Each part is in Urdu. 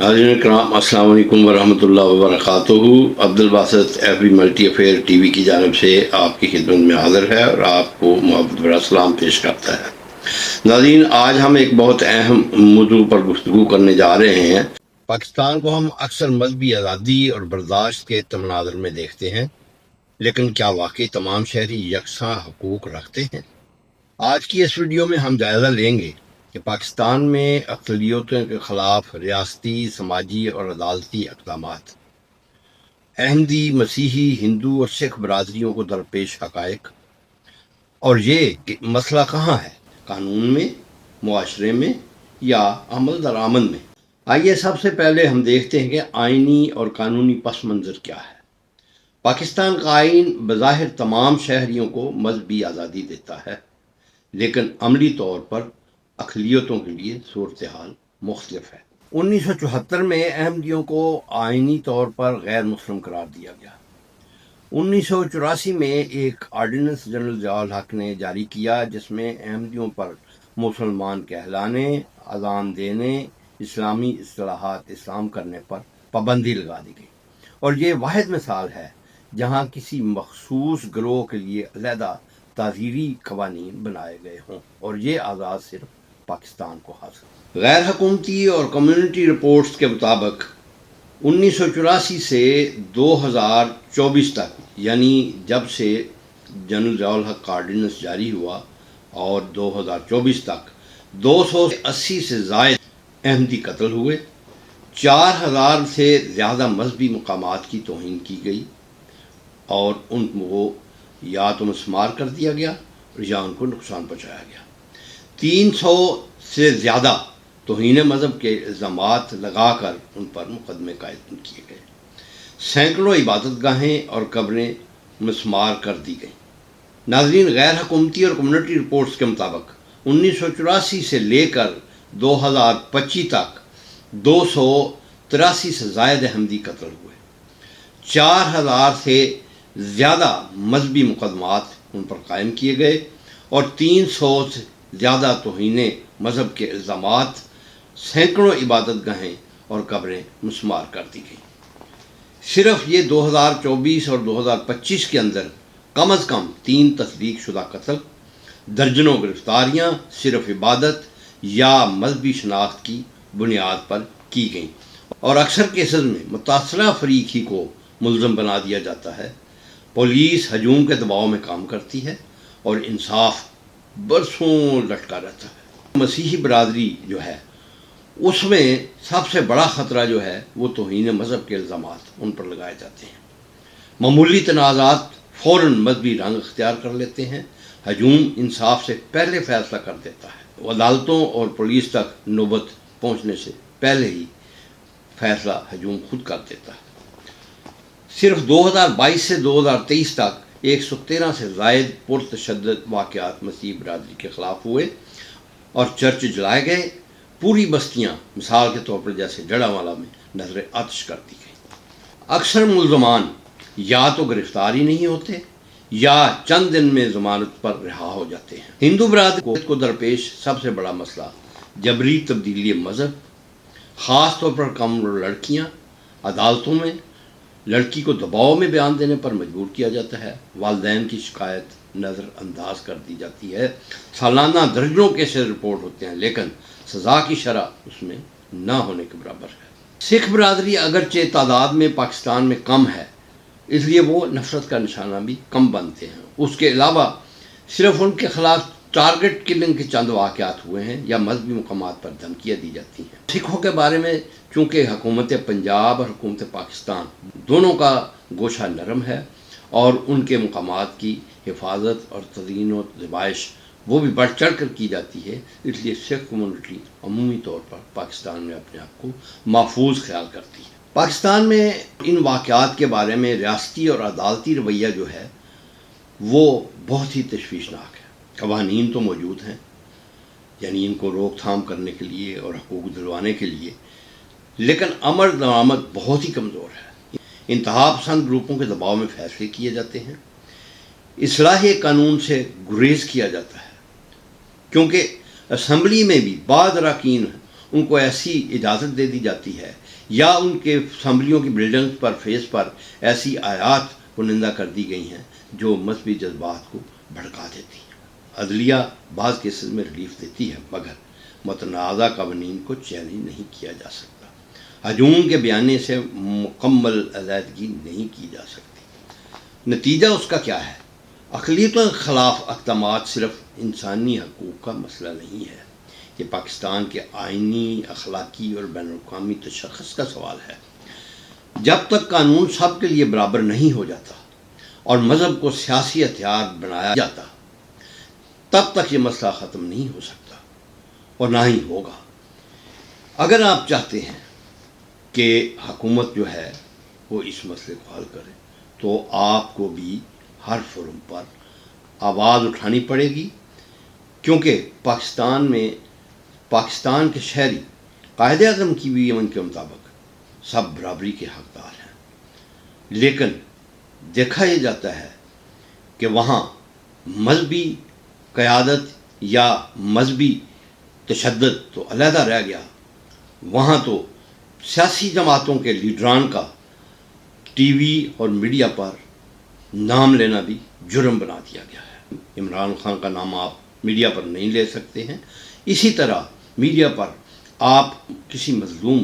ناظرین کرام السلام علیکم ورحمۃ اللہ وبرکاتہ۔ Abdul Basit every multi affair T V کی جانب سے آپ کی خدمت میں حاضر ہے اور آپ کو محبت بھرا سلام پیش کرتا ہے۔ ناظرین، آج ہم ایک بہت اہم موضوع پر گفتگو کرنے جا رہے ہیں۔ پاکستان کو ہم اکثر مذہبی آزادی اور برداشت کے تناظر میں دیکھتے ہیں، لیکن کیا واقعی تمام شہری یکساں حقوق رکھتے ہیں؟ آج کی اس ویڈیو میں ہم جائزہ لیں گے کہ پاکستان میں اقلیتوں کے خلاف ریاستی، سماجی اور عدالتی اقدامات، احمدی، مسیحی، ہندو اور سکھ برادریوں کو درپیش حقائق، اور یہ کہ مسئلہ کہاں ہے، قانون میں، معاشرے میں یا عمل درآمد میں۔ آئیے سب سے پہلے ہم دیکھتے ہیں کہ آئینی اور قانونی پس منظر کیا ہے۔ پاکستان کا آئین بظاہر تمام شہریوں کو مذہبی آزادی دیتا ہے، لیکن عملی طور پر اقلیتوں کے لیے صورتحال مختلف ہے۔ 1974 میں احمدیوں کو آئینی طور پر غیر مسلم قرار دیا گیا۔ 1984 میں ایک آرڈیننس جنرل ضیاء الحق نے جاری کیا جس میں احمدیوں پر مسلمان کہلانے، اذان دینے، اسلامی اصطلاحات استعمال کرنے پر پابندی لگا دی گئی، اور یہ واحد مثال ہے جہاں کسی مخصوص گروہ کے لیے علیحدہ تعزیری قوانین بنائے گئے ہوں، اور یہ آزاد صرف پاکستان کو حاصل۔ غیر حکومتی اور کمیونٹی رپورٹس کے مطابق 1984 سے 2024 تک، یعنی جب سے جنرل ضیاء الحق کا آرڈیننس جاری ہوا اور 2024 تک 280 سے زائد احمدی قتل ہوئے، 4000 سے زیادہ مذہبی مقامات کی توہین کی گئی اور ان کو یا تو مسمار کر دیا گیا یا ان کو نقصان پہنچایا گیا۔ 300 سے زیادہ توہین مذہب کے الزامات لگا کر ان پر مقدمے قائم کیے گئے۔ سینکڑوں عبادت گاہیں اور قبریں مسمار کر دی گئیں۔ ناظرین، غیر حکومتی اور کمیونٹی رپورٹس کے مطابق 1984 سے لے کر 2025 تک 283 سے زائد احمدی قتل ہوئے، 4000 سے زیادہ مذہبی مقدمات ان پر قائم کیے گئے اور 300 سے زیادہ توہین مذہب کے الزامات، سینکڑوں عبادت گاہیں اور قبریں مسمار کر دی گئیں۔ صرف یہ 2024 اور 2025 کے اندر کم از کم 3 تصدیق شدہ قتل، درجنوں گرفتاریاں صرف عبادت یا مذہبی شناخت کی بنیاد پر کی گئیں، اور اکثر کیسز میں متاثرہ فریق ہی کو ملزم بنا دیا جاتا ہے۔ پولیس ہجوم کے دباؤ میں کام کرتی ہے اور انصاف برسوں لٹکا رہتا ہے۔ مسیحی برادری جو ہے اس میں سب سے بڑا خطرہ جو ہے وہ توہین مذہب کے الزامات ان پر لگائے جاتے ہیں۔ معمولی تنازعات فوراً مذہبی رنگ اختیار کر لیتے ہیں۔ ہجوم انصاف سے پہلے فیصلہ کر دیتا ہے، عدالتوں اور پولیس تک نوبت پہنچنے سے پہلے ہی فیصلہ ہجوم خود کر دیتا ہے۔ صرف 2022 سے 2023 تک 113 سے زائد پرتشدد واقعات مسیحی برادری کے خلاف ہوئے اور چرچ جلائے گئے۔ پوری بستیاں مثال کے طور پر جیسے جڑاوالا میں نظر آتش کر دی گئی۔ اکثر ملزمان یا تو گرفتار ہی نہیں ہوتے یا چند دن میں ضمانت پر رہا ہو جاتے ہیں۔ ہندو برادری کو درپیش سب سے بڑا مسئلہ جبری تبدیلی مذہب، خاص طور پر کم لڑکیاں۔ عدالتوں میں لڑکی کو دباؤ میں بیان دینے پر مجبور کیا جاتا ہے، والدین کی شکایت نظر انداز کر دی جاتی ہے۔ سالانہ درجنوں کیسز رپورٹ ہوتے ہیں، لیکن سزا کی شرح اس میں نہ ہونے کے برابر ہے۔ سکھ برادری اگرچہ تعداد میں پاکستان میں کم ہے، اس لیے وہ نفرت کا نشانہ بھی کم بنتے ہیں۔ اس کے علاوہ صرف ان کے خلاف ٹارگٹ کلنگ کے چند واقعات ہوئے ہیں یا مذہبی مقامات پر دھمکیاں دی جاتی ہیں۔ سکھوں کے بارے میں چونکہ حکومت پنجاب اور حکومت پاکستان دونوں کا گوشہ نرم ہے اور ان کے مقامات کی حفاظت اور تزئین و زیبائش وہ بھی بڑھ چڑھ کر کی جاتی ہے، اس لیے سکھ کمیونٹی عمومی طور پر پاکستان میں اپنے آپ کو محفوظ خیال کرتی ہے۔ پاکستان میں ان واقعات کے بارے میں ریاستی اور عدالتی رویہ جو ہے وہ بہت ہی تشویشناک ہے۔ قوانین تو موجود ہیں، یعنی ان کو روک تھام کرنے کے لیے اور حقوق دلوانے کے لیے، لیکن عمل درآمد بہت ہی کمزور ہے۔ انتہا پسند گروپوں کے دباؤ میں فیصلے کیے جاتے ہیں۔ اصلاح قانون سے گریز کیا جاتا ہے، کیونکہ اسمبلی میں بھی بعض اراکین ان کو ایسی اجازت دے دی جاتی ہے یا ان کے اسمبلیوں کی بلڈنگز پر فیس پر ایسی آیات کنندہ کر دی گئی ہیں جو مذہبی جذبات کو بھڑکا دیتی ہیں۔ عدلیہ بعض کیسز میں ریلیف دیتی ہے مگر متنازع قوانین کو چیلنج نہیں کیا جا سکتا۔ ہجوم کے بیانے سے مکمل علیحدگی نہیں کی جا سکتی۔ نتیجہ اس کا کیا ہے؟ اقلیتوں کے خلاف اقدامات صرف انسانی حقوق کا مسئلہ نہیں ہے، یہ پاکستان کے آئینی، اخلاقی اور بین الاقوامی تشخص کا سوال ہے۔ جب تک قانون سب کے لیے برابر نہیں ہو جاتا اور مذہب کو سیاسی ہتھیار بنایا جاتا، تب تک یہ مسئلہ ختم نہیں ہو سکتا اور نہ ہی ہوگا۔ اگر آپ چاہتے ہیں کہ حکومت جو ہے وہ اس مسئلے کو حل کرے تو آپ کو بھی ہر فورم پر آواز اٹھانی پڑے گی، کیونکہ پاکستان کے شہری قائد اعظم کی بھی ان کے مطابق سب برابری کے حقدار ہیں، لیکن دیکھا یہ جاتا ہے کہ وہاں مذہبی قیادت یا مذہبی تشدد تو علیحدہ رہ گیا، وہاں تو سیاسی جماعتوں کے لیڈران کا ٹی وی اور میڈیا پر نام لینا بھی جرم بنا دیا گیا ہے۔ عمران خان کا نام آپ میڈیا پر نہیں لے سکتے ہیں، اسی طرح میڈیا پر آپ کسی مظلوم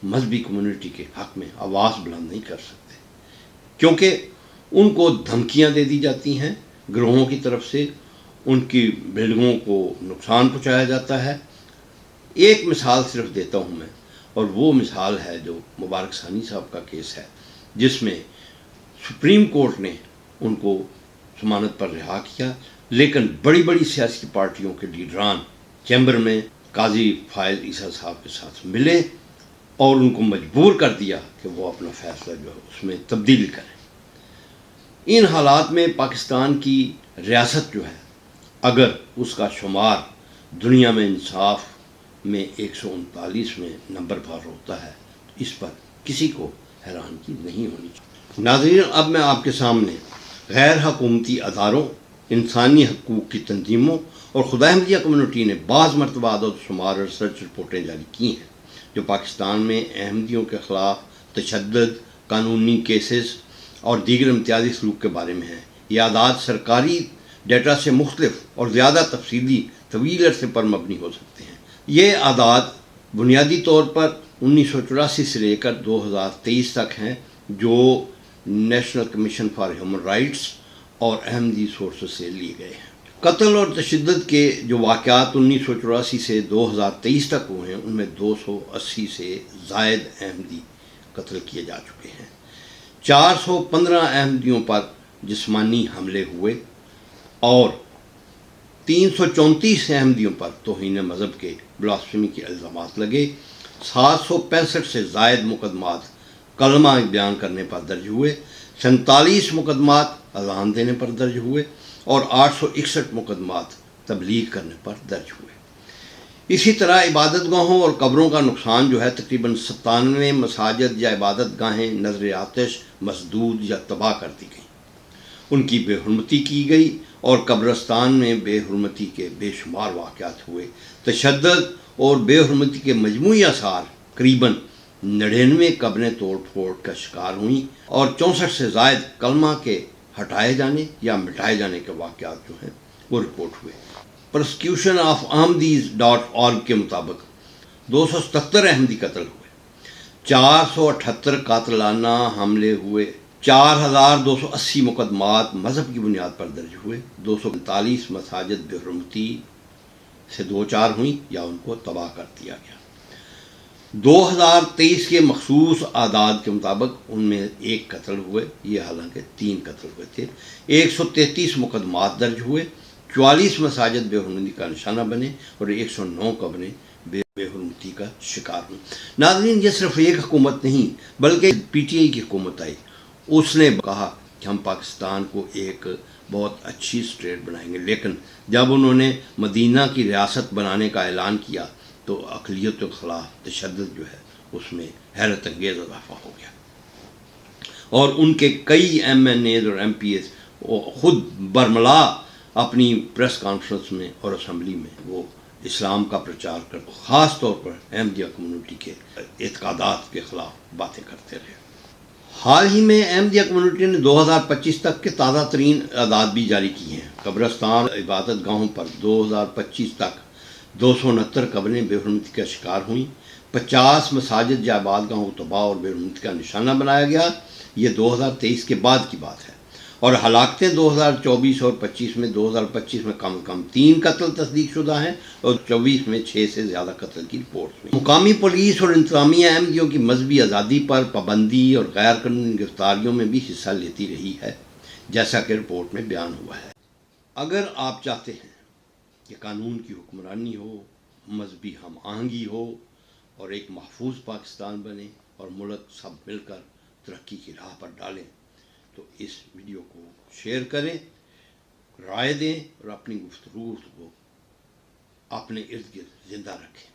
مذہبی کمیونٹی کے حق میں آواز بلند نہیں کر سکتے، کیونکہ ان کو دھمکیاں دے دی جاتی ہیں گروہوں کی طرف سے، ان کی بلڈنگوں کو نقصان پہنچایا جاتا ہے۔ ایک مثال صرف دیتا ہوں میں، اور وہ مثال ہے جو مبارک ثانی صاحب کا کیس ہے، جس میں سپریم کورٹ نے ان کو ضمانت پر رہا کیا، لیکن بڑی بڑی سیاسی پارٹیوں کے لیڈران چیمبر میں قاضی فائز عیسیٰ صاحب کے ساتھ ملے اور ان کو مجبور کر دیا کہ وہ اپنا فیصلہ جو ہے اس میں تبدیل کریں۔ ان حالات میں پاکستان کی ریاست جو ہے، اگر اس کا شمار دنیا میں انصاف میں 139ویں نمبر پر ہوتا ہے تو اس پر کسی کو حیرانگی نہیں ہونی چاہیے۔ ناظرین، اب میں آپ کے سامنے غیر حکومتی اداروں، انسانی حقوق کی تنظیموں اور خدا احمدیہ کمیونٹی نے بعض مرتبہ عدد و شمار اور ریسرچ رپورٹیں جاری کی ہیں جو پاکستان میں احمدیوں کے خلاف تشدد، قانونی کیسز اور دیگر امتیازی سلوک کے بارے میں ہیں۔ یہ اعداد سرکاری ڈیٹا سے مختلف اور زیادہ تفصیلی طویل عرصے پر مبنی ہو سکتے ہیں۔ یہ اعداد بنیادی طور پر 1984 سے لے کر 2023 تک ہیں، جو national commission for human rights اور احمدی سورسز سے لیے گئے ہیں۔ قتل اور تشدد کے جو واقعات 1984 سے 2023 تک ہوئے ہیں، ان میں 280 سے زائد احمدی قتل کیے جا چکے ہیں۔ 415 احمدیوں پر جسمانی حملے ہوئے اور 334 احمدیوں پر توہین مذہب کے بلاسفیمی کے الزامات لگے۔ 765 سے زائد مقدمات کلمہ بیان کرنے پر درج ہوئے، 47 مقدمات اذان دینے پر درج ہوئے اور 861 مقدمات تبلیغ کرنے پر درج ہوئے۔ اسی طرح عبادت گاہوں اور قبروں کا نقصان جو ہے، تقریباً 97 مساجد یا عبادت گاہیں نظر آتش، مسدود یا تباہ کر دی گئیں، ان کی بے حرمتی کی گئی اور قبرستان میں بے حرمتی کے بے شمار واقعات ہوئے۔ تشدد اور بے حرمتی کے مجموعی آثار قریباً 99 قبریں توڑ پھوڑ کا شکار ہوئیں اور 64 سے زائد کلمہ کے ہٹائے جانے یا مٹائے جانے کے واقعات جو ہیں وہ رپورٹ ہوئے۔ پروسیکیوشن آف ahmadis.org کے مطابق 277 احمدی قتل ہوئے، 478 قاتلانہ حملے ہوئے، 4280 مقدمات مذہب کی بنیاد پر درج ہوئے، 245 مساجد بے حرمتی سے دوچار ہوئیں یا ان کو تباہ کر دیا گیا۔ 2023 کے مخصوص اعداد کے مطابق ان میں 1 قتل ہوئے، یہ حالانکہ 3 قتل ہوئے تھے، 133 مقدمات درج ہوئے، 44 مساجد بے حرمتی کا نشانہ بنے اور 109 قبریں بے حرمتی کا شکار ہوئیں۔ ناظرین، یہ صرف ایک حکومت نہیں بلکہ پی ٹی آئی کی حکومت آئی، اس نے کہا کہ ہم پاکستان کو ایک بہت اچھی اسٹیٹ بنائیں گے، لیکن جب انہوں نے مدینہ کی ریاست بنانے کا اعلان کیا تو اقلیتوں کے خلاف تشدد جو ہے اس میں حیرت انگیز اضافہ ہو گیا، اور ان کے کئی ایم این ایز اور ایم پی ایز خود برملا اپنی پریس کانفرنس میں اور اسمبلی میں وہ اسلام کا پرچار کرتے، خاص طور پر احمدیہ کمیونٹی کے اعتقادات کے خلاف باتیں کرتے رہے۔ حال ہی میں احمدیہ کمیونٹی نے 2025 تک کے تازہ ترین اعداد بھی جاری کی ہیں۔ قبرستان عبادت گاہوں پر 2025 تک 269 قبریں بے حرمتی کا شکار ہوئیں، 50 مساجد یا عبادت گاہوں کو تباہ اور بے حرمتی کا نشانہ بنایا گیا۔ یہ 2023 کے بعد کی بات ہے، اور ہلاکتیں 2024 اور 25 میں 2025 میں کم از کم 3 قتل تصدیق شدہ ہیں اور 24 میں 6 سے زیادہ قتل کی رپورٹ ہوئی۔ مقامی پولیس اور انتظامیہ احمدیوں کی مذہبی آزادی پر پابندی اور غیر قانونی گرفتاریوں میں بھی حصہ لیتی رہی ہے، جیسا کہ رپورٹ میں بیان ہوا ہے۔ اگر آپ چاہتے ہیں کہ قانون کی حکمرانی ہو، مذہبی ہم آہنگی ہو اور ایک محفوظ پاکستان بنے اور ملک سب مل کر ترقی کی راہ پر ڈالیں، تو اس ویڈیو کو شیئر کریں، رائے دیں اور اپنی گفتگو کو اپنے ارد گرد زندہ رکھیں۔